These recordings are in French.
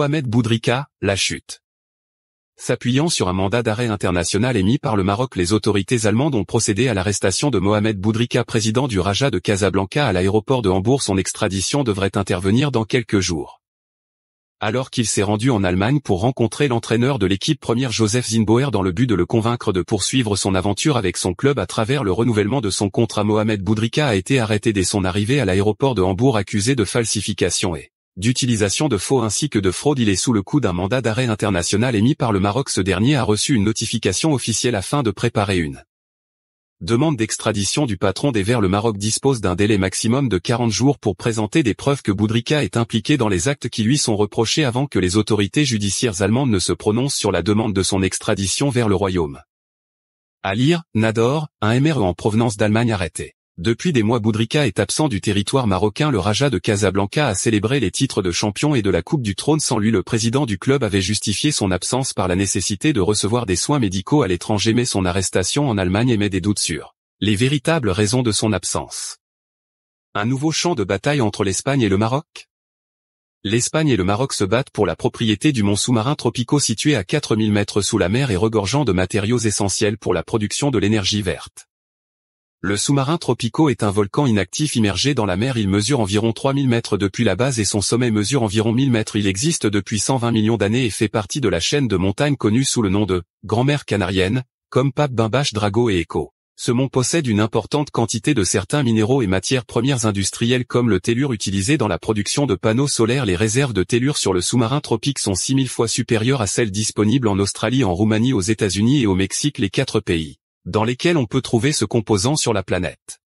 Mohamed Boudrika, la chute. S'appuyant sur un mandat d'arrêt international émis par le Maroc, les autorités allemandes ont procédé à l'arrestation de Mohamed Boudrika, président du Raja de Casablanca à l'aéroport de Hambourg. Son extradition devrait intervenir dans quelques jours. Alors qu'il s'est rendu en Allemagne pour rencontrer l'entraîneur de l'équipe première Joseph Zinnbauer dans le but de le convaincre de poursuivre son aventure avec son club à travers le renouvellement de son contrat, Mohamed Boudrika a été arrêté dès son arrivée à l'aéroport de Hambourg, accusé de falsification et d'utilisation de faux ainsi que de fraude. Il est sous le coup d'un mandat d'arrêt international émis par le Maroc. Ce dernier a reçu une notification officielle afin de préparer une demande d'extradition du patron des Verts. Le Maroc dispose d'un délai maximum de 40 jours pour présenter des preuves que Boudrika est impliqué dans les actes qui lui sont reprochés avant que les autorités judiciaires allemandes ne se prononcent sur la demande de son extradition vers le royaume. À lire, Nador, un MRE en provenance d'Allemagne arrêté. Depuis des mois, Boudrika est absent du territoire marocain. Le Raja de Casablanca a célébré les titres de champion et de la Coupe du Trône sans lui. Le président du club avait justifié son absence par la nécessité de recevoir des soins médicaux à l'étranger, mais son arrestation en Allemagne émet des doutes sur les véritables raisons de son absence. Un nouveau champ de bataille entre l'Espagne et le Maroc? L'Espagne et le Maroc se battent pour la propriété du mont sous-marin Tropico situé à 4000 mètres sous la mer et regorgeant de matériaux essentiels pour la production de l'énergie verte. Le sous-marin Tropico est un volcan inactif immergé dans la mer. Il mesure environ 3000 mètres depuis la base et son sommet mesure environ 1000 mètres. Il existe depuis 120 millions d'années et fait partie de la chaîne de montagnes connue sous le nom de Grand-Mère canarienne, comme Pape, Bimbache, Drago et Echo. Ce mont possède une importante quantité de certains minéraux et matières premières industrielles comme le tellure utilisé dans la production de panneaux solaires. Les réserves de tellure sur le sous-marin Tropique sont 6000 fois supérieures à celles disponibles en Australie, en Roumanie, aux États-Unis et au Mexique, les 4 pays dans lesquels on peut trouver ce composant sur la planète.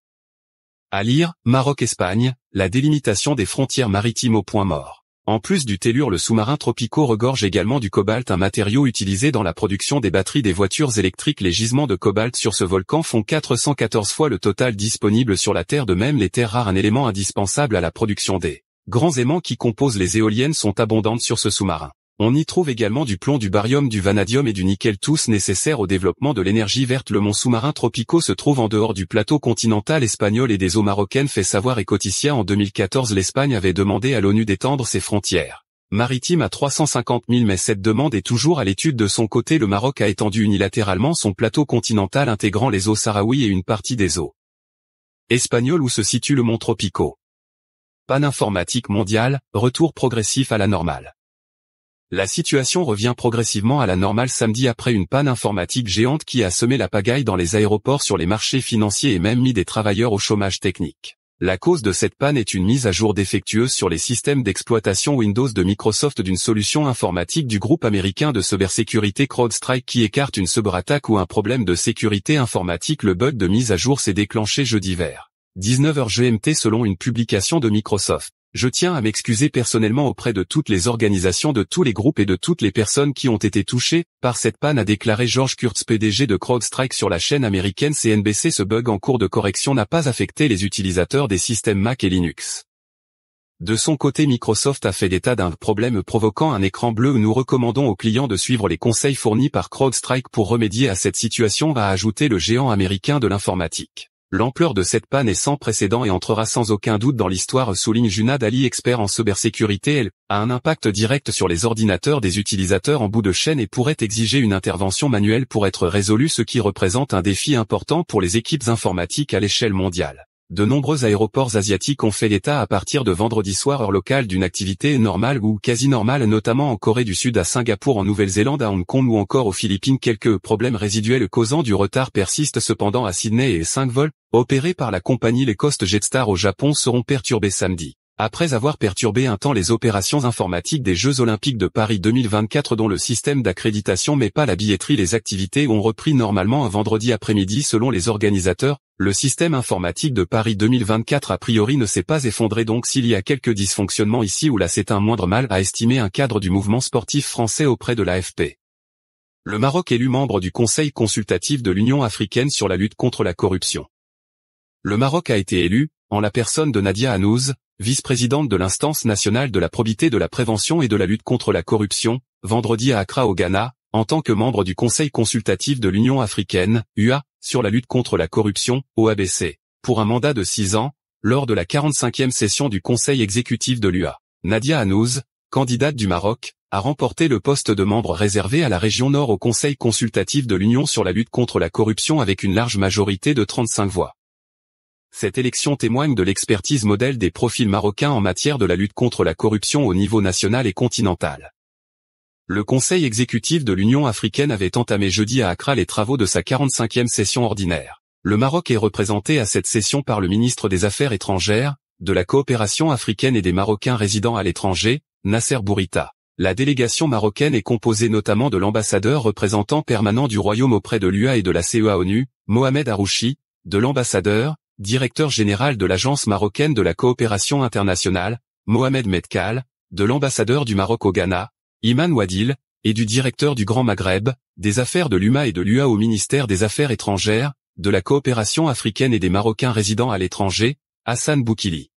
À lire, Maroc-Espagne, la délimitation des frontières maritimes au point mort. En plus du tellure, le sous-marin Tropico regorge également du cobalt, un matériau utilisé dans la production des batteries des voitures électriques. Les gisements de cobalt sur ce volcan font 414 fois le total disponible sur la Terre. De même, les terres rares, un élément indispensable à la production des grands aimants qui composent les éoliennes, sont abondantes sur ce sous-marin. On y trouve également du plomb, du barium, du vanadium et du nickel, tous nécessaires au développement de l'énergie verte. Le mont sous-marin Tropico se trouve en dehors du plateau continental espagnol et des eaux marocaines, fait savoir Ecoticia. En 2014, l'Espagne avait demandé à l'ONU d'étendre ses frontières maritimes à 350 000, mais cette demande est toujours à l'étude. De son côté, le Maroc a étendu unilatéralement son plateau continental intégrant les eaux sahraouis et une partie des eaux espagnoles où se situe le mont Tropico. Panne informatique mondiale, retour progressif à la normale. La situation revient progressivement à la normale samedi après une panne informatique géante qui a semé la pagaille dans les aéroports, sur les marchés financiers et même mis des travailleurs au chômage technique. La cause de cette panne est une mise à jour défectueuse sur les systèmes d'exploitation Windows de Microsoft d'une solution informatique du groupe américain de cybersécurité CrowdStrike qui écarte une cyberattaque ou un problème de sécurité informatique. Le bug de mise à jour s'est déclenché jeudi vers 19h GMT selon une publication de Microsoft. Je tiens à m'excuser personnellement auprès de toutes les organisations, de tous les groupes et de toutes les personnes qui ont été touchées par cette panne, a déclaré George Kurtz, PDG de CrowdStrike sur la chaîne américaine CNBC. Ce bug en cours de correction n'a pas affecté les utilisateurs des systèmes Mac et Linux. De son côté, Microsoft a fait état d'un problème provoquant un écran bleu. Nous recommandons aux clients de suivre les conseils fournis par CrowdStrike pour remédier à cette situation, a ajouté le géant américain de l'informatique. L'ampleur de cette panne est sans précédent et entrera sans aucun doute dans l'histoire, souligne Junad Ali, expert en cybersécurité. Elle a un impact direct sur les ordinateurs des utilisateurs en bout de chaîne et pourrait exiger une intervention manuelle pour être résolue, ce qui représente un défi important pour les équipes informatiques à l'échelle mondiale. De nombreux aéroports asiatiques ont fait état à partir de vendredi soir heure locale d'une activité normale ou quasi normale, notamment en Corée du Sud, à Singapour, en Nouvelle-Zélande, à Hong Kong ou encore aux Philippines. Quelques problèmes résiduels causant du retard persistent cependant à Sydney et 5 vols opérés par la compagnie Low Cost Jetstar au Japon seront perturbés samedi. Après avoir perturbé un temps les opérations informatiques des Jeux Olympiques de Paris 2024 dont le système d'accréditation mais pas la billetterie, les activités ont repris normalement un vendredi après-midi selon les organisateurs. Le système informatique de Paris 2024 a priori ne s'est pas effondré, donc s'il y a quelques dysfonctionnements ici ou là c'est un moindre mal, a estimé un cadre du mouvement sportif français auprès de l'AFP. Le Maroc élu membre du Conseil consultatif de l'Union africaine sur la lutte contre la corruption. Le Maroc a été élu, en la personne de Nadia Hanouz, vice-présidente de l'instance nationale de la probité, de la prévention et de la lutte contre la corruption, vendredi à Accra au Ghana, en tant que membre du Conseil consultatif de l'Union africaine, UA, sur la lutte contre la corruption, OABC, pour un mandat de 6 ans, lors de la 45e session du Conseil exécutif de l'UA. Nadia Hanouz, candidate du Maroc, a remporté le poste de membre réservé à la région Nord au Conseil consultatif de l'Union sur la lutte contre la corruption avec une large majorité de 35 voix. Cette élection témoigne de l'expertise modèle des profils marocains en matière de la lutte contre la corruption au niveau national et continental. Le Conseil exécutif de l'Union africaine avait entamé jeudi à Accra les travaux de sa 45e session ordinaire. Le Maroc est représenté à cette session par le ministre des Affaires étrangères, de la coopération africaine et des Marocains résidant à l'étranger, Nasser Bourita. La délégation marocaine est composée notamment de l'ambassadeur représentant permanent du Royaume auprès de l'UA et de la CEA-ONU, Mohamed Harouchi, de l'ambassadeur, directeur général de l'Agence marocaine de la coopération internationale, Mohamed Medkal, de l'ambassadeur du Maroc au Ghana, Iman Wadil, et du directeur du Grand Maghreb, des affaires de l'UMA et de l'UA au ministère des Affaires étrangères, de la coopération africaine et des Marocains résidant à l'étranger, Hassan Boukili.